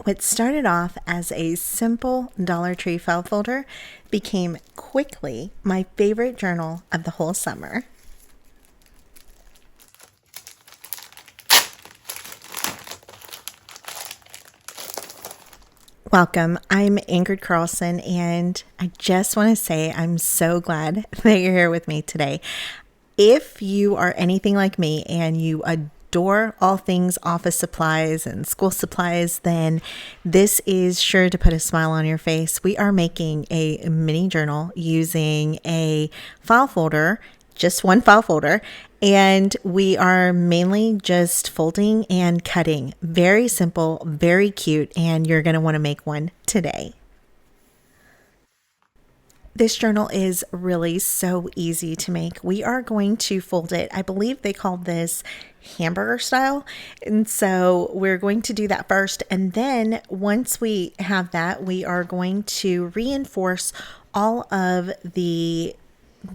What started off as a simple Dollar Tree file folder became quickly my favorite journal of the whole summer. Welcome. I'm Ingrid Carlsen, and I just want to say I'm so glad that you're here with me today. If you are anything like me and you adore all things office supplies and school supplies, then this is sure to put a smile on your face. We are making a mini journal using a file folder, just one file folder, and we are mainly just folding and cutting. Very simple, very cute, and you're going to want to make one today. This journal is really so easy to make. We are going to fold it. I believe they call this hamburger style. And so we're going to do that first. And then once we have that, we are going to reinforce all of the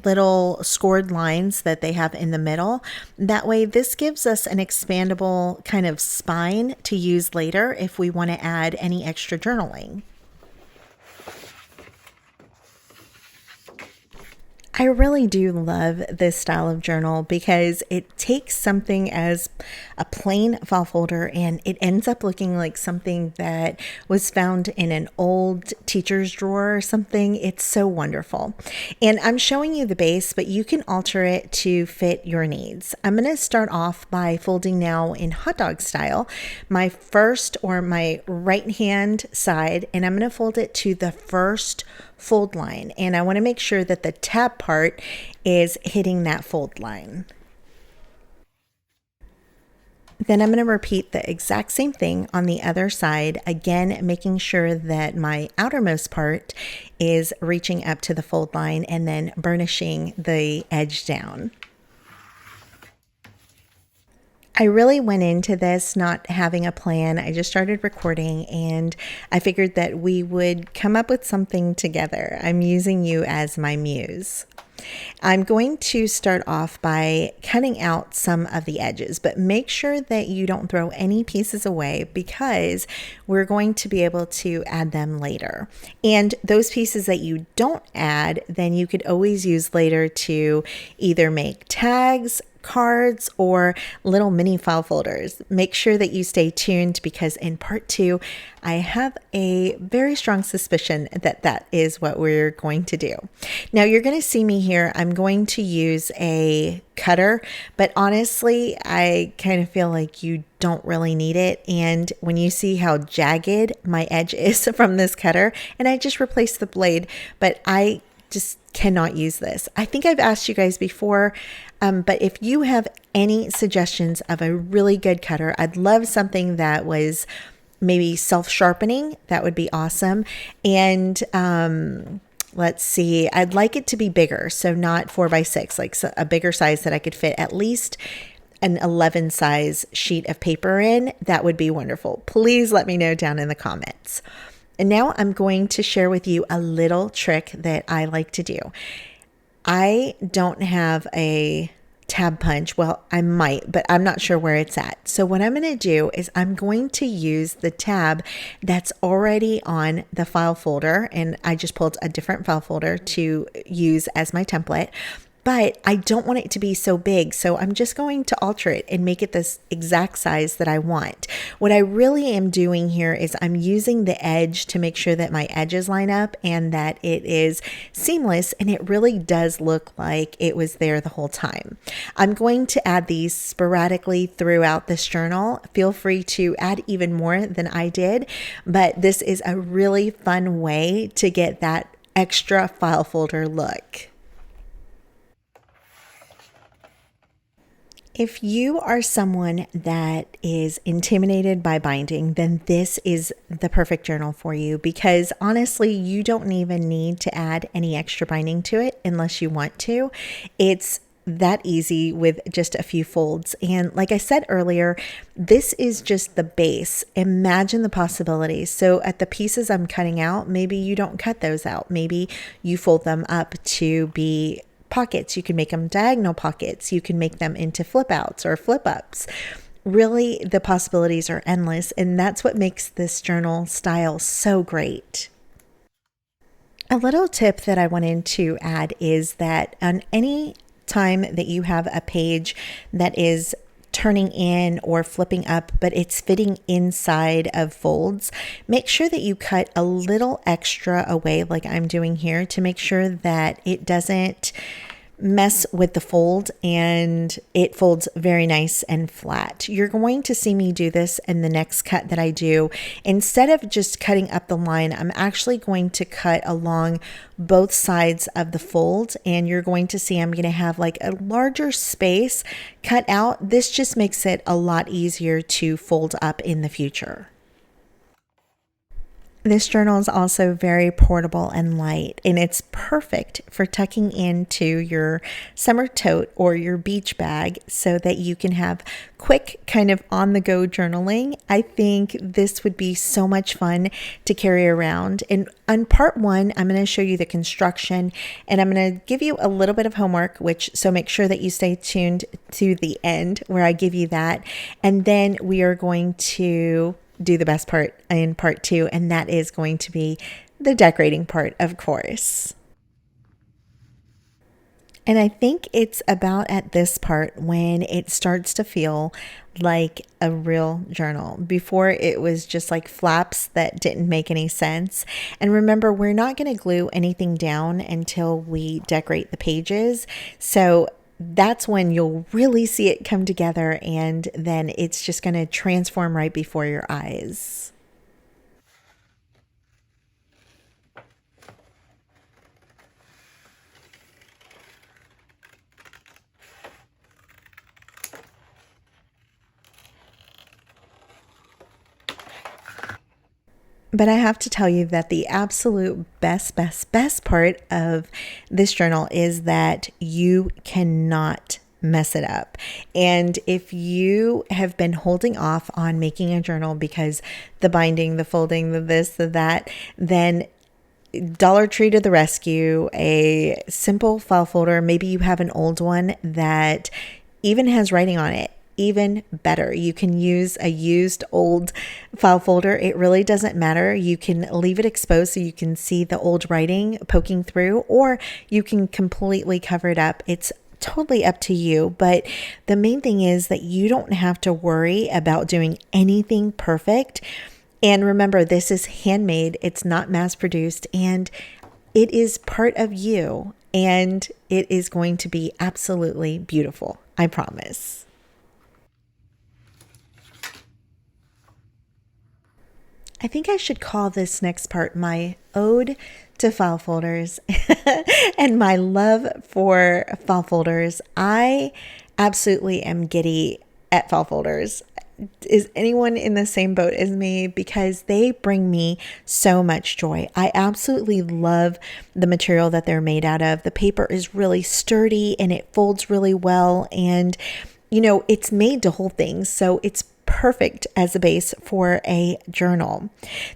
little scored lines that they have in the middle. That way, this gives us an expandable kind of spine to use later if we want to add any extra journaling. I really do love this style of journal because it takes something as a plain file folder and it ends up looking like something that was found in an old teacher's drawer or something. It's so wonderful. And I'm showing you the base, but you can alter it to fit your needs. I'm going to start off by folding now in hot dog style, my first or my right hand side, and I'm going to fold it to the first fold line, and I want to make sure that the tab part is hitting that fold line. Then I'm going to repeat the exact same thing on the other side, again making sure that my outermost part is reaching up to the fold line and then burnishing the edge down. I really went into this not having a plan. I just started recording and I figured that we would come up with something together. I'm using you as my muse. I'm going to start off by cutting out some of the edges, but make sure that you don't throw any pieces away because we're going to be able to add them later. And those pieces that you don't add, then you could always use later to either make tags, cards, or little mini file folders. Make sure that you stay tuned because in part 2, I have a very strong suspicion that that is what we're going to do. Now you're going to see me here. I'm going to use a cutter, but honestly, I kind of feel like you don't really need it. And when you see how jagged my edge is from this cutter, and I just replaced the blade, but I just cannot use this. I think I've asked you guys before, but if you have any suggestions of a really good cutter, I'd love something that was maybe self-sharpening. That would be awesome. And let's see, I'd like it to be bigger. So not 4x6, like a bigger size that I could fit at least an 11 size sheet of paper in. That would be wonderful. Please let me know down in the comments. And now I'm going to share with you a little trick that I like to do. I don't have a tab punch. Well, I might, but I'm not sure where it's at. So what I'm going to do is I'm going to use the tab that's already on the file folder. And I just pulled a different file folder to use as my template. But I don't want it to be so big, so I'm just going to alter it and make it this exact size that I want. What I really am doing here is I'm using the edge to make sure that my edges line up and that it is seamless, and it really does look like it was there the whole time. I'm going to add these sporadically throughout this journal. Feel free to add even more than I did, but this is a really fun way to get that extra file folder look. If you are someone that is intimidated by binding, then this is the perfect journal for you because honestly, you don't even need to add any extra binding to it unless you want to. It's that easy with just a few folds. And like I said earlier, this is just the base. Imagine the possibilities. So at the pieces I'm cutting out, maybe you don't cut those out. Maybe you fold them up to be pockets. You can make them diagonal pockets. You can make them into flip outs or flip ups. Really, the possibilities are endless, and that's what makes this journal style so great. A little tip that I wanted to add is that on any time that you have a page that is turning in or flipping up, but it's fitting inside of folds, make sure that you cut a little extra away, like I'm doing here, to make sure that it doesn't mess with the fold and it folds very nice and flat. You're going to see me do this in the next cut that I do. Instead of just cutting up the line, I'm actually going to cut along both sides of the fold, and you're going to see I'm going to have like a larger space cut out. This just makes it a lot easier to fold up in the future. This journal is also very portable and light, and it's perfect for tucking into your summer tote or your beach bag so that you can have quick kind of on the go journaling. I think this would be so much fun to carry around. And on part one, I'm going to show you the construction, and I'm going to give you a little bit of homework, so make sure that you stay tuned to the end where I give you that. And then we are going to do the best part in part two, and that is going to be the decorating part, of course. And I think it's about at this part when it starts to feel like a real journal. Before, it was just like flaps that didn't make any sense. And remember, we're not going to glue anything down until we decorate the pages. So that's when you'll really see it come together, and then it's just going to transform right before your eyes. But I have to tell you that the absolute best part of this journal is that you cannot mess it up. And if you have been holding off on making a journal because the binding, the folding, the this, the that, then Dollar Tree to the rescue, a simple file folder. Maybe you have an old one that even has writing on it. Even better, you can use a used old file folder. It really doesn't matter. You can leave it exposed so you can see the old writing poking through, or you can completely cover it up. It's totally up to you. But the main thing is that you don't have to worry about doing anything perfect. And remember, this is handmade. It's not mass produced, and it is part of you, and it is going to be absolutely beautiful. I promise. I think I should call this next part my ode to file folders and my love for file folders. I absolutely am giddy at file folders. Is anyone in the same boat as me? Because they bring me so much joy. I absolutely love the material that they're made out of. The paper is really sturdy and it folds really well. And, it's made to hold things. So it's perfect as a base for a journal.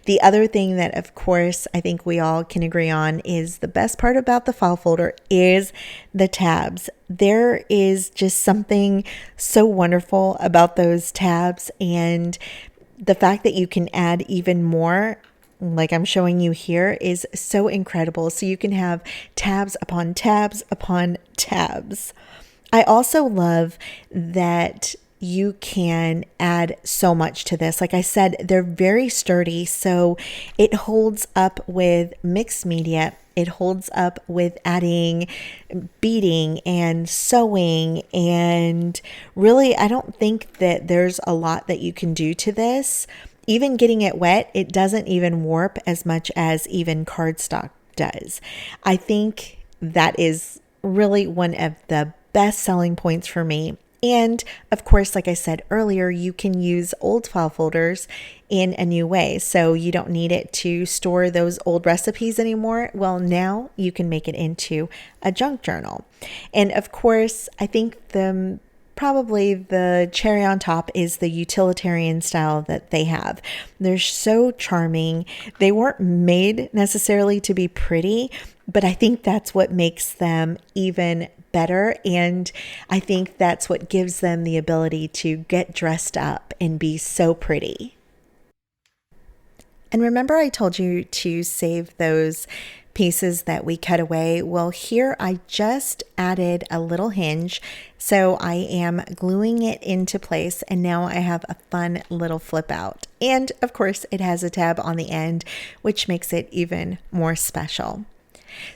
The other thing that, of course, I think we all can agree on is the best part about the file folder is the tabs. There is just something so wonderful about those tabs, and the fact that you can add even more, like I'm showing you here, is so incredible. So you can have tabs upon tabs upon tabs. I also love that you can add so much to this. Like I said, they're very sturdy, so it holds up with mixed media. It holds up with adding beading and sewing, and really, I don't think that there's a lot that you can do to this. Even getting it wet, it doesn't even warp as much as even cardstock does. I think that is really one of the best selling points for me. And of course, like I said earlier, you can use old file folders in a new way. So you don't need it to store those old recipes anymore. Well, now you can make it into a junk journal. And of course, I think probably the cherry on top is the utilitarian style that they have. They're so charming. They weren't made necessarily to be pretty, but I think that's what makes them even better. And I think that's what gives them the ability to get dressed up and be so pretty. And remember, I told you to save those pieces that we cut away. Well, here I just added a little hinge. So I am gluing it into place, and now I have a fun little flip out. And of course, it has a tab on the end, which makes it even more special.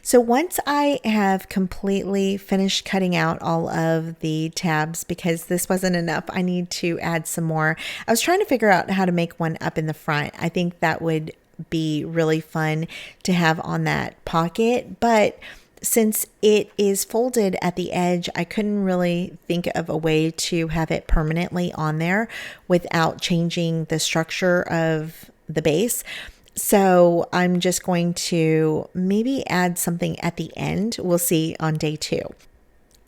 So once I have completely finished cutting out all of the tabs, because this wasn't enough, I need to add some more. I was trying to figure out how to make one up in the front. I think that would be really fun to have on that pocket, but since it is folded at the edge, I couldn't really think of a way to have it permanently on there without changing the structure of the base. So I'm just going to maybe add something at the end. We'll see on day 2.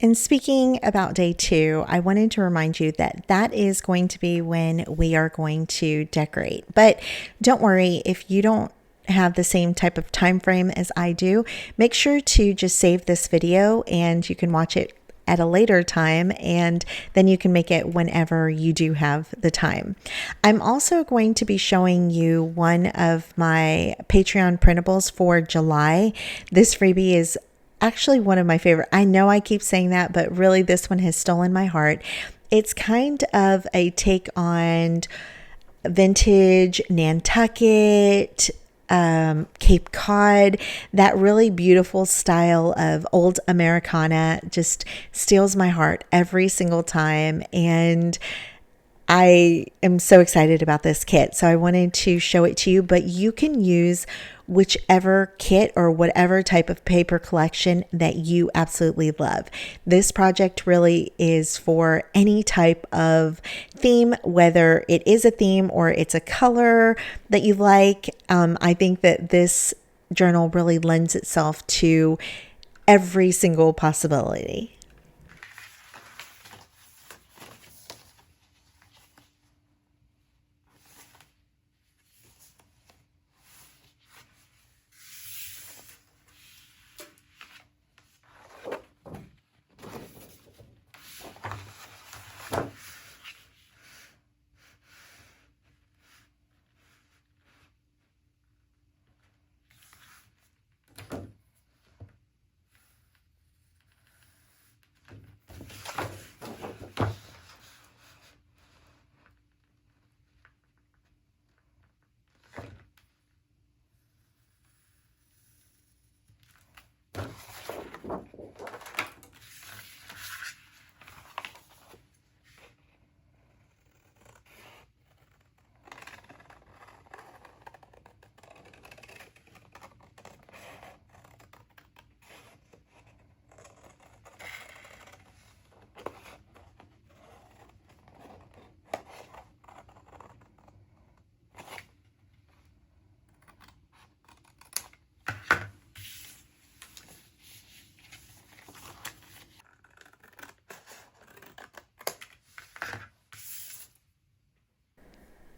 And speaking about day 2, I wanted to remind you that that is going to be when we are going to decorate. But don't worry, if you don't have the same type of time frame as I do, make sure to just save this video and you can watch it at a later time, and then you can make it whenever you do have the time. I'm also going to be showing you one of my Patreon printables for July. This freebie is actually one of my favorite. I know I keep saying that, but really this one has stolen my heart. It's kind of a take on vintage Nantucket, Cape Cod. That really beautiful style of old Americana just steals my heart every single time. And I am so excited about this kit. So I wanted to show it to you, but you can use whichever kit or whatever type of paper collection that you absolutely love. This project really is for any type of theme, whether it is a theme or it's a color that you like. I think that this journal really lends itself to every single possibility.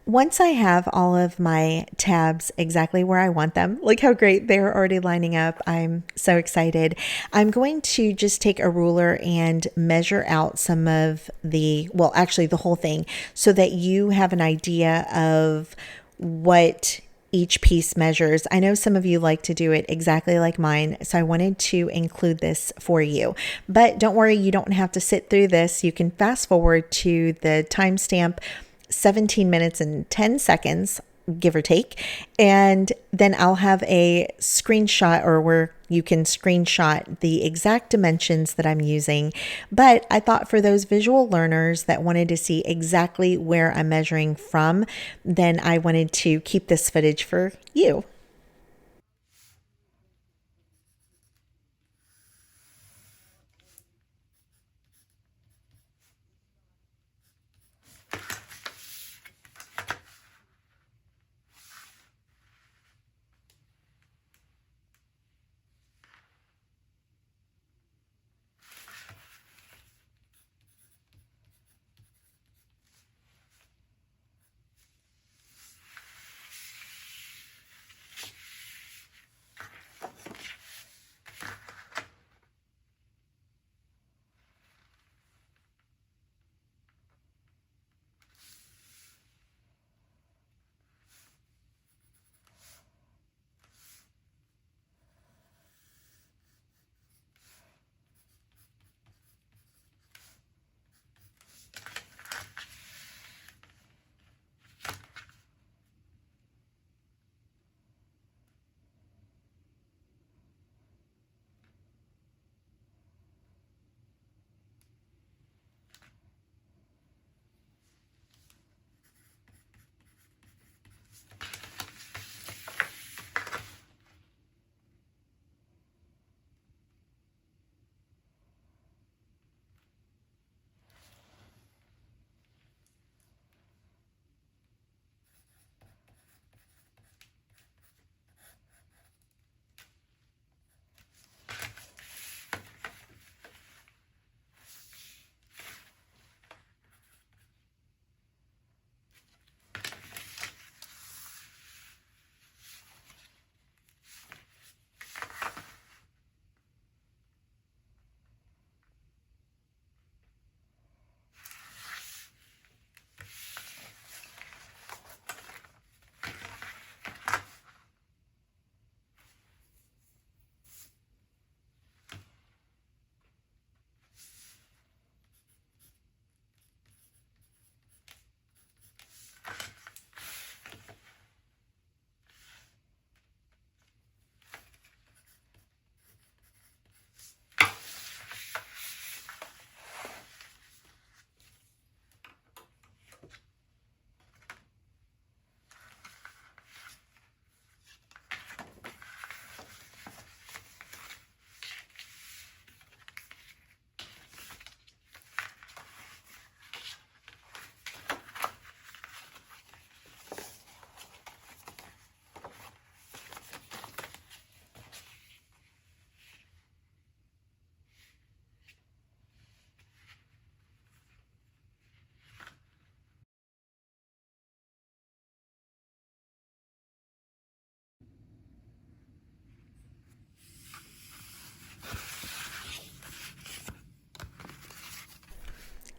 Once I have all of my tabs exactly where I want them, look how great they're already lining up. I'm so excited. I'm going to just take a ruler and measure out some of well, actually the whole thing, so that you have an idea of what each piece measures. I know some of you like to do it exactly like mine, so I wanted to include this for you. But don't worry, you don't have to sit through this. You can fast forward to the timestamp 17 minutes and 10 seconds, give or take. And then I'll have a screenshot, or where you can screenshot the exact dimensions that I'm using. But I thought for those visual learners that wanted to see exactly where I'm measuring from, then I wanted to keep this footage for you.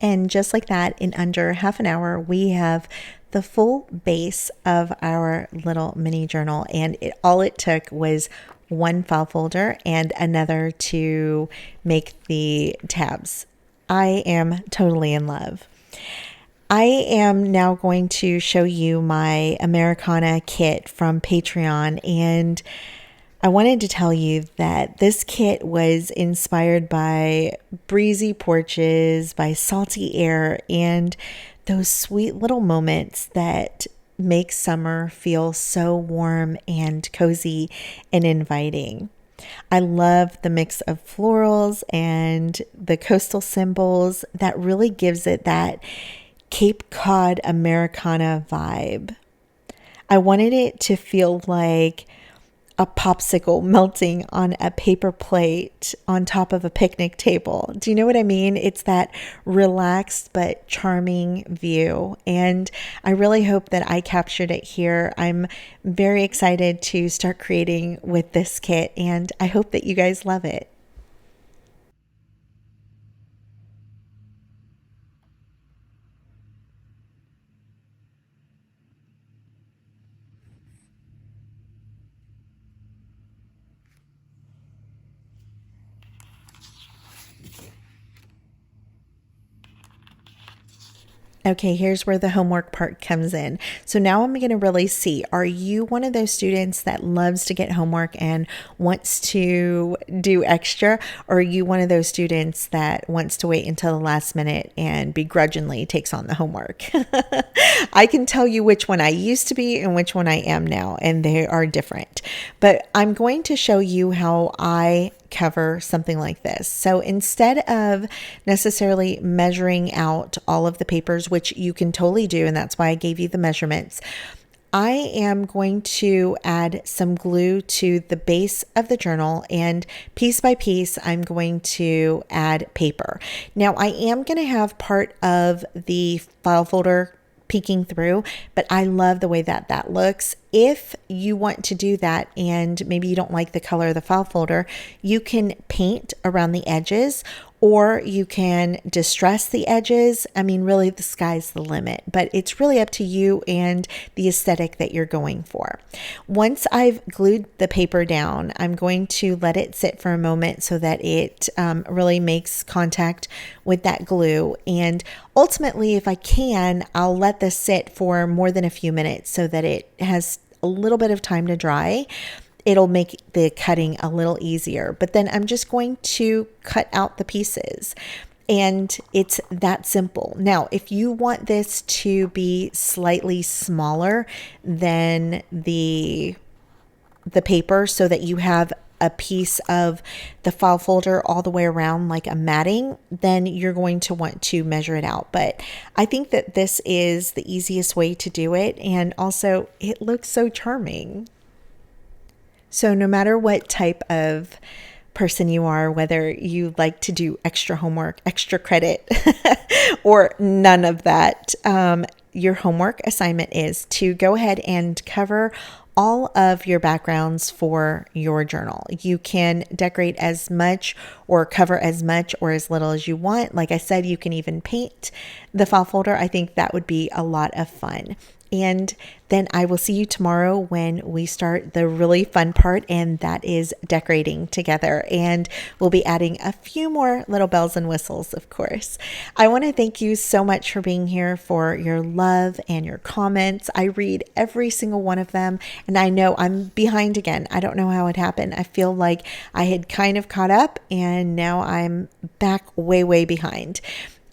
And just like that, in under half an hour, we have the full base of our little mini journal. And all it took was one file folder and another to make the tabs. I am totally in love. I am now going to show you my Americana kit from Patreon, and I wanted to tell you that this kit was inspired by breezy porches, by salty air, and those sweet little moments that make summer feel so warm and cozy and inviting. I love the mix of florals and the coastal symbols that really gives it that Cape Cod Americana vibe. I wanted it to feel like a popsicle melting on a paper plate on top of a picnic table. Do you know what I mean? It's that relaxed but charming view. And I really hope that I captured it here. I'm very excited to start creating with this kit, and I hope that you guys love it. Okay, here's where the homework part comes in. So now I'm going to really see, are you one of those students that loves to get homework and wants to do extra? Or are you one of those students that wants to wait until the last minute and begrudgingly takes on the homework? I can tell you which one I used to be and which one I am now, and they are different. But I'm going to show you how I cover something like this. So instead of necessarily measuring out all of the papers, which you can totally do, and that's why I gave you the measurements, I am going to add some glue to the base of the journal, and piece by piece, I'm going to add paper. Now, I am going to have part of the file folder peeking through, but I love the way that looks. If you want to do that and maybe you don't like the color of the file folder, you can paint around the edges, or you can distress the edges. I mean, really, the sky's the limit, but it's really up to you and the aesthetic that you're going for. Once I've glued the paper down, I'm going to let it sit for a moment so that it really makes contact with that glue. And ultimately, if I can, I'll let this sit for more than a few minutes so that it has a little bit of time to dry. It'll make the cutting a little easier. But then I'm just going to cut out the pieces. And it's that simple. Now, if you want this to be slightly smaller than the paper so that you have a piece of the file folder all the way around like a matting, then you're going to want to measure it out. But I think that this is the easiest way to do it. And also it looks so charming. So no matter what type of person you are, whether you like to do extra homework, extra credit, or none of that, your homework assignment is to go ahead and cover all of your backgrounds for your journal. You can decorate as much or cover as much or as little as you want. Like I said, you can even paint the file folder. I think that would be a lot of fun. And then I will see you tomorrow when we start the really fun part, and that is decorating together. And we'll be adding a few more little bells and whistles, of course. I want to thank you so much for being here, for your love and your comments. I read every single one of them, and I know I'm behind again. I don't know how it happened. I feel like I had kind of caught up, and now I'm back way, way behind.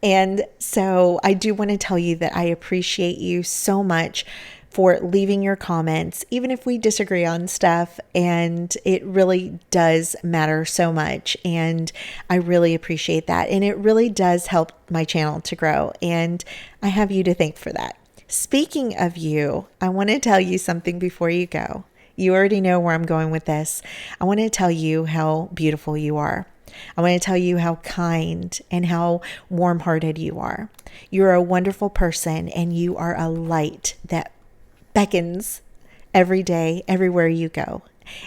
And so I do want to tell you that I appreciate you so much for leaving your comments, even if we disagree on stuff. And it really does matter so much. And I really appreciate that. And it really does help my channel to grow. And I have you to thank for that. Speaking of you, I want to tell you something before you go. You already know where I'm going with this. I want to tell you how beautiful you are. I want to tell you how kind and how warm-hearted you are. You're a wonderful person, and you are a light that beckons every day, everywhere you go,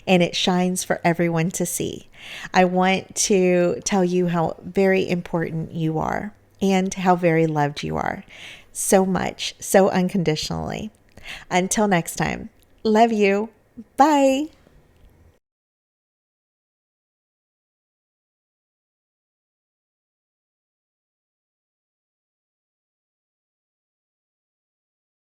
and it shines for everyone to see. I want to tell you how very important you are. and how very loved you are. So much, so unconditionally. Until next time, love you. Bye.